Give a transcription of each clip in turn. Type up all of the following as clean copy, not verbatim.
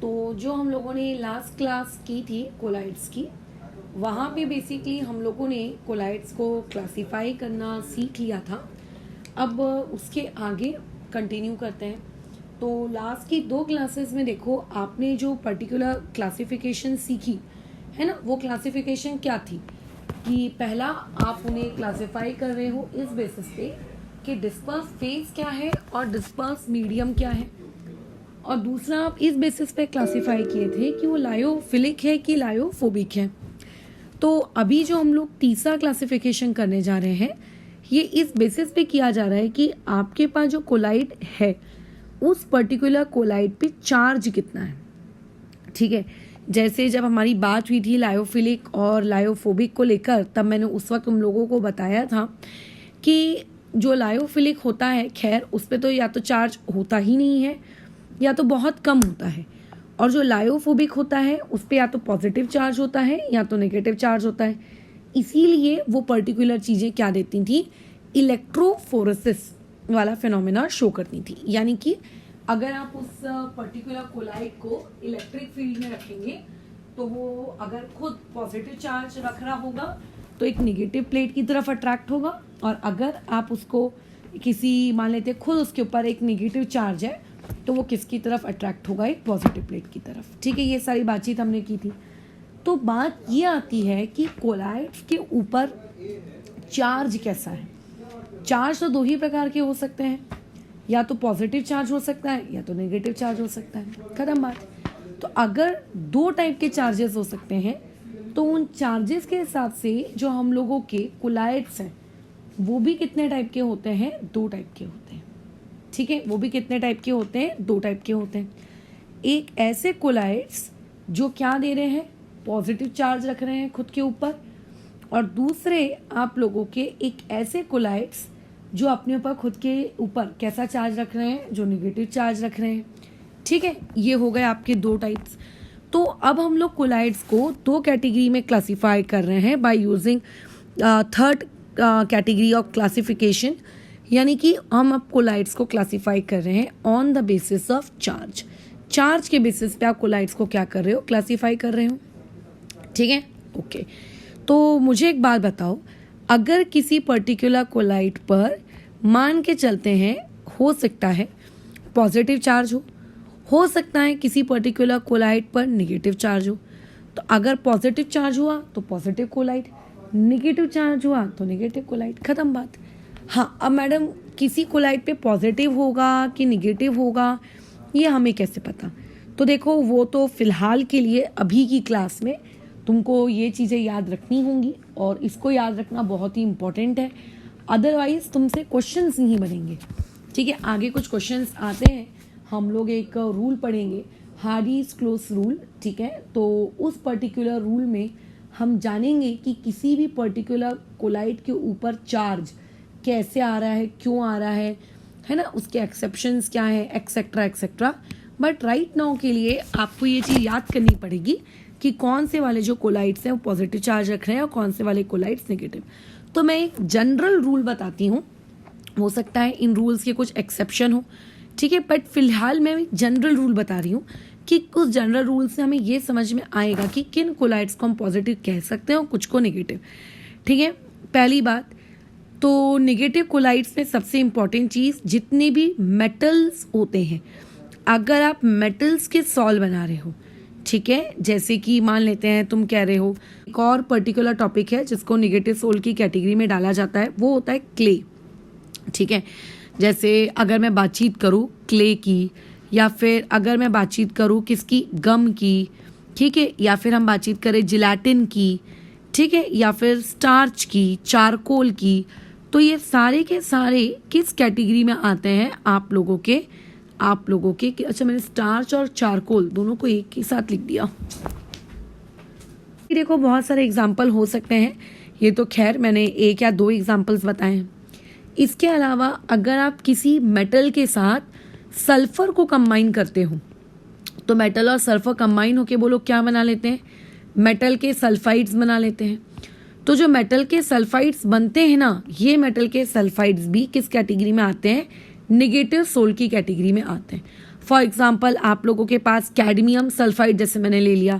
तो जो हम लोगों ने लास्ट क्लास की थी कोलाइड्स की, वहाँ पे बेसिकली हम लोगों ने कोलाइड्स को क्लासिफाई करना सीख लिया था। अब उसके आगे कंटिन्यू करते हैं। तो लास्ट की 2 क्लासेस में देखो आपने जो पर्टिकुलर क्लासिफिकेशन सीखी है ना, वो क्लासिफिकेशन क्या थी कि पहला आप उन्हें क्लासिफाई कर रहे हो इस बेसिस पे कि डिस्पर्स फेज क्या है और डिस्पर्स मीडियम क्या है, और दूसरा आप इस बेसिस पे क्लासिफाई किए थे कि वो लायोफिलिक है कि लायोफोबिक है। तो अभी जो हम लोग तीसरा क्लासिफिकेशन करने जा रहे हैं, ये इस बेसिस पे किया जा रहा है कि आपके पास जो कोलाइड है उस पर्टिकुलर कोलाइड पे चार्ज कितना है। ठीक है, जैसे जब हमारी बात हुई थी लायोफिलिक और लायोफोबिक को लेकर, तब मैंने उस वक्त तुम लोगों को बताया था कि जो लायोफिलिक होता है, खैर उस पर तो या तो चार्ज होता ही नहीं है या तो बहुत कम होता है, और जो लायोफोबिक होता है उस पर या तो पॉजिटिव चार्ज होता है या तो नेगेटिव चार्ज होता है। इसीलिए वो पर्टिकुलर चीज़ें क्या देती थी, इलेक्ट्रोफोरेसिस वाला फिनोमेना शो करती थी। यानी कि अगर आप उस पर्टिकुलर कोलाइड को इलेक्ट्रिक फील्ड में रखेंगे तो वो अगर खुद पॉजिटिव चार्ज रख रहा होगा तो एक नेगेटिव प्लेट की तरफ अट्रैक्ट होगा, और अगर आप उसको किसी मान लेते खुद उसके ऊपर एक नेगेटिव चार्ज है तो वो किसकी तरफ अट्रैक्ट होगा, एक पॉजिटिव प्लेट की तरफ। ठीक है, ये सारी बातचीत हमने की थी। तो बात ये आती है कि कोलाइड्स के ऊपर चार्ज कैसा है। चार्ज तो 2 ही प्रकार के हो सकते हैं, या तो पॉजिटिव चार्ज हो सकता है या तो नेगेटिव चार्ज हो सकता है, खत्म बात। तो अगर 2 टाइप के चार्जेस हो सकते हैं तो उन चार्जेस के हिसाब से जो हम लोगों के कोलाइड्स हैं वो भी कितने टाइप के होते हैं, 2 टाइप के होते हैं। ठीक है, वो भी कितने टाइप के होते हैं, 2 टाइप के होते हैं। एक ऐसे कोलाइड्स जो क्या दे रहे हैं, पॉजिटिव चार्ज रख रहे हैं खुद के ऊपर, और दूसरे आप लोगों के एक ऐसे कोलाइड्स जो अपने ऊपर खुद के ऊपर कैसा चार्ज रख रहे हैं, जो नेगेटिव चार्ज रख रहे हैं। ठीक है, ये हो गए आपके 2 टाइप्स। तो अब हम लोग कोलाइड्स को 2 कैटेगरी में क्लासिफाई कर रहे हैं by using third category of classification, यानी कि हम अब कोलाइड्स को क्लासिफाई कर रहे हैं on the basis of charge. Charge के बेसिस पे आप कोलाइड्स को क्या कर रहे हो, क्लासिफाई कर रहे हो। ठीक है, ओके। तो मुझे एक बात बताओ, अगर किसी पर्टिकुलर कोलाइड पर मान के चलते हैं, हो सकता है पॉजिटिव चार्ज हो सकता है किसी पर्टिकुलर कोलाइड पर नेगेटिव चार्ज हो, तो अगर पॉजिटिव चार्ज हुआ तो पॉजिटिव कोलाइड, नेगेटिव चार्ज हुआ तो नेगेटिव कोलाइड, खत्म बात। हाँ, अब मैडम किसी कोलाइड पे पॉजिटिव होगा कि नेगेटिव होगा ये हमें कैसे पता? तो देखो वो तो फिलहाल के लिए अभी की क्लास में तुमको ये चीज़ें याद रखनी होंगी, और इसको याद रखना बहुत ही इम्पोर्टेंट है, अदरवाइज तुमसे क्वेश्चंस नहीं बनेंगे। ठीक है, आगे कुछ क्वेश्चंस आते हैं, हम लोग एक रूल पढ़ेंगे, हार्डीज क्लोज रूल। ठीक है, तो उस पर्टिकुलर रूल में हम जानेंगे कि किसी भी पर्टिकुलर कोलाइड के ऊपर चार्ज कैसे आ रहा है, क्यों आ रहा है ना, उसके एक्सेप्शंस क्या है, etcetera etcetera. But right now के लिए आपको ये चीज़ याद करनी पड़ेगी कि कौन से वाले जो कोलाइड्स हैं वो पॉजिटिव चार्ज रख रहे हैं और कौन से वाले कोलाइड्स नेगेटिव। तो मैं एक जनरल रूल बताती हूँ, हो सकता है इन रूल्स के कुछ एक्सेप्शन हो। ठीक है, बट फिलहाल मैं एक जनरल रूल बता रही हूँ कि कुछ जनरल रूल से हमें ये समझ में आएगा कि किन कोलाइड्स को हम पॉजिटिव कह सकते हैं और कुछ को नेगेटिव। ठीक है, पहली बात तो नेगेटिव कोलाइड्स में सबसे इम्पॉर्टेंट चीज़, जितने भी मेटल्स होते हैं, अगर आप मेटल्स के सॉल बना रहे हो, ठीक है, जैसे कि मान लेते हैं तुम कह रहे हो, एक और पर्टिकुलर टॉपिक है जिसको नेगेटिव सोल की कैटेगरी में डाला जाता है, वो होता है क्ले। ठीक है, जैसे अगर मैं बातचीत करूँ क्ले की, या फिर अगर मैं बातचीत करूँ किसकी, गम की, ठीक है, या फिर हम बातचीत करें जिलेटिन की, ठीक है, या फिर स्टार्च की, चारकोल की, तो ये सारे के सारे किस कैटेगरी में आते हैं, आप लोगों के अच्छा मैंने स्टार्च और चारकोल दोनों को एक ही साथ लिख दिया। देखो बहुत सारे एग्जाम्पल हो सकते हैं, ये तो खैर मैंने 1 या 2 एग्जाम्पल्स बताए हैं। इसके अलावा अगर आप किसी मेटल के साथ सल्फर को कंबाइन करते हो, तो मेटल और सल्फर कंबाइन होके वो लोग क्या बना लेते हैं, मेटल के सल्फाइड्स बना लेते हैं। तो जो मेटल के सल्फाइड्स बनते हैं ना, ये मेटल के सल्फाइड्स भी किस कैटेगरी में आते हैं, नेगेटिव सोल की कैटेगरी में आते हैं। फॉर एग्जाम्पल आप लोगों के पास कैडमियम सल्फाइड जैसे मैंने ले लिया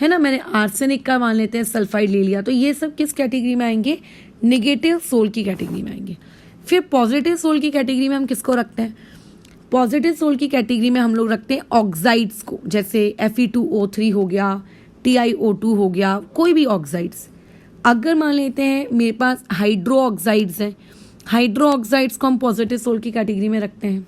है ना, मैंने आर्सेनिक का मान लेते हैं सल्फाइड ले लिया, तो ये सब किस कैटेगरी में आएंगे? निगेटिव सोल की कैटेगरी में आएंगे। फिर पॉजिटिव सोल की कैटेगरी में हम किसको रखते हैं? पॉजिटिव सोल की कैटेगरी में हम लोग रखते हैं ऑक्साइड्स को, जैसे Fe2O3 हो गया, TiO2 हो गया, कोई भी ऑक्साइड्स। अगर मान लेते हैं मेरे पास हाइड्रो ऑक्साइड्स हैं, हाइड्रो ऑक्साइड्स को हम पॉजिटिव सोल की कैटेगरी में रखते हैं।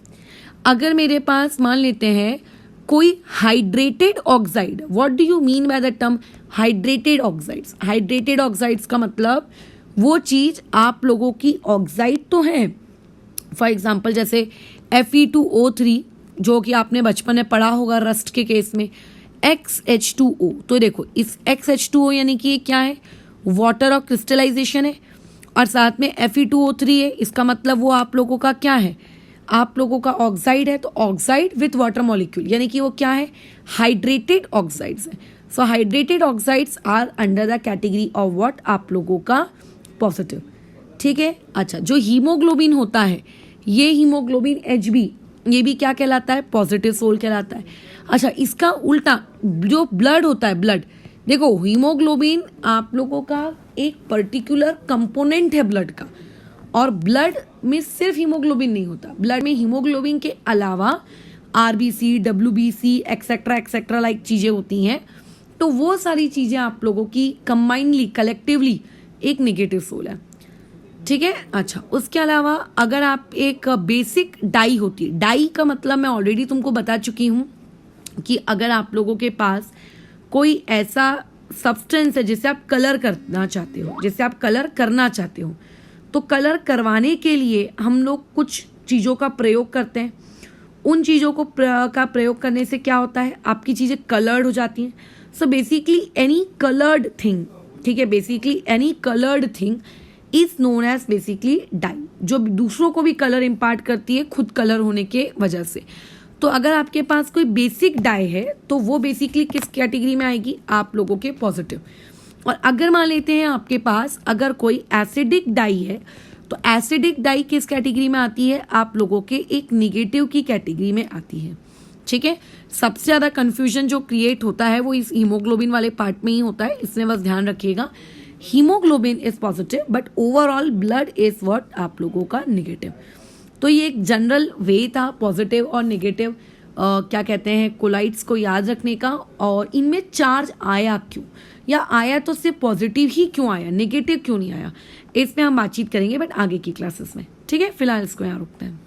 अगर मेरे पास मान लेते हैं कोई hydrated oxide, what do you mean by the term hydrated oxides? Hydrated oxides का मतलब वो चीज आप लोगों की ऑक्साइड तो है, फॉर एग्जाम्पल जैसे Fe2O3 जो कि आपने बचपन में पढ़ा होगा रस्ट के केस में, XH2O, तो देखो इस XH2O यानी कि ये क्या है? वाटर और क्रिस्टलाइजेशन है, और साथ में Fe2O3 है, इसका मतलब वो आप लोगों का क्या है? आप लोगों का ऑक्साइड है, तो ऑक्साइड विथ वाटर मॉलिक्यूल यानी कि वो क्या है? हाइड्रेटेड ऑक्साइड्स है। So hydrated oxides are under the category of what? आप लोगों का पॉजिटिव। ठीक है। अच्छा, जो हीमोग्लोबिन होता है, ये हीमोग्लोबिन Hb, ये भी क्या कहलाता है? पॉजिटिव सोल कहलाता है। अच्छा, इसका उल्टा जो ब्लड होता है, ब्लड, देखो हीमोग्लोबिन आप लोगों का एक पर्टिकुलर कंपोनेंट है ब्लड का, और ब्लड में सिर्फ हीमोग्लोबिन नहीं होता, ब्लड में हीमोग्लोबिन के अलावा RBC, WBC etcetera etcetera like चीजें होती हैं। तो वो सारी चीजें आप लोगों की कंबाइनली, कलेक्टिवली एक नेगेटिव सोल है। ठीक है। अच्छा, उसके अलावा अगर आप एक बेसिक डाई होती है, डाई का मतलब मैं ऑलरेडी तुमको बता चुकी हूँ कि अगर आप लोगों के पास कोई ऐसा सब्सटेंस है जिसे आप कलर करना चाहते हो, जिसे आप कलर करना चाहते हो, तो कलर करवाने के लिए हम लोग कुछ चीज़ों का प्रयोग करते हैं। उन चीज़ों को का प्रयोग करने से क्या होता है? आपकी चीज़ें कलर्ड हो जाती हैं। So basically any coloured thing, ठीक है, basically any coloured thing is known as basically dye, जो दूसरों को भी कलर इम्पार्ट करती है खुद कलर होने के वजह से। तो अगर आपके पास कोई बेसिक डाई है तो वो बेसिकली किस कैटेगरी में आएगी? आप लोगों के पॉजिटिव। और अगर मान लेते हैं आपके पास अगर कोई एसिडिक डाई है, तो एसिडिक डाई किस कैटेगरी में आती है? आप लोगों के एक निगेटिव की कैटेगरी में आती है। ठीक है। सबसे ज़्यादा कंफ्यूजन जो क्रिएट होता है वो इस हीमोग्लोबिन वाले पार्ट में ही होता है, इसमें बस ध्यान रखिएगा। Haemoglobin is positive but overall blood is what? आप लोगों का निगेटिव। तो ये एक जनरल वे था पॉजिटिव और निगेटिव क्या कहते हैं कोलाइड्स को याद रखने का, और इनमें चार्ज आया क्यों, या आया तो सिर्फ पॉजिटिव ही क्यों आया, नेगेटिव क्यों नहीं आया, इसमें हम बातचीत करेंगे बट आगे की क्लासेस में। ठीक है, फिलहाल इसको यहाँ रुकते हैं।